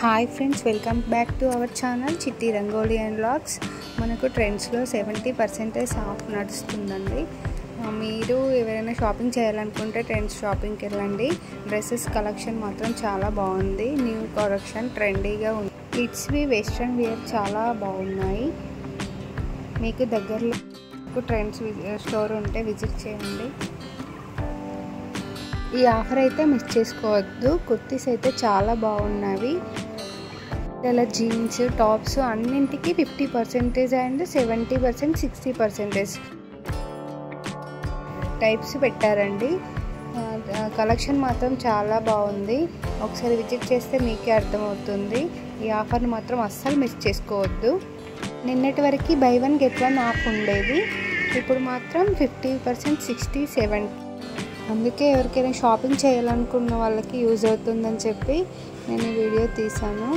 Hi friends, welcome back to our channel చిట్టి rangoli and vlogs. మనకు ట్రెండ్స్లో 70% of నడుస్తుందండి. మీరు ఎవరైనా షాపింగ్ చేయాలనుకుంటే ట్రెండ్స్ షాపింగ్కి వెళ్ళండి. డ్రెస్సెస్ కలెక్షన్ మాత్రం చాలా బాగుంది. న్యూ కలెక్షన్ ట్రెండీగా ఉంది. కిడ్స్వి వెస్ట్రన్ వేర్ చాలా బాగున్నాయి. మీకు దగ్గరలో ట్రెండ్స్ స్టోర్ ఉంటే విజిట్ చేయండి. ఈ ఆఫర్ అయితే మిస్ చేసుకోవద్దు. కుర్తీస్ అయితే చాలా బాగున్నవి. ఇలా జీన్స్ టాప్స్ అన్నింటికి 50% అండ్ 70%, 60% టైప్స్ పెట్టారండి. కలెక్షన్ మాత్రం చాలా బాగుంది. ఒకసారి విజిట్ చేస్తే మీకే అర్థమవుతుంది. ఈ ఆఫర్ని మాత్రం అస్సలు మిస్ చేసుకోవద్దు. నిన్నటి వరకు బై 1 get 1 ఆఫ్ ఉండేది. ఇప్పుడు మాత్రం 50%, 60, 70. అందుకే ఎవరికైనా షాపింగ్ చేయాలనుకున్న వాళ్ళకి యూజ్ అవుతుందని చెప్పి నేను ఈ వీడియో తీశాను.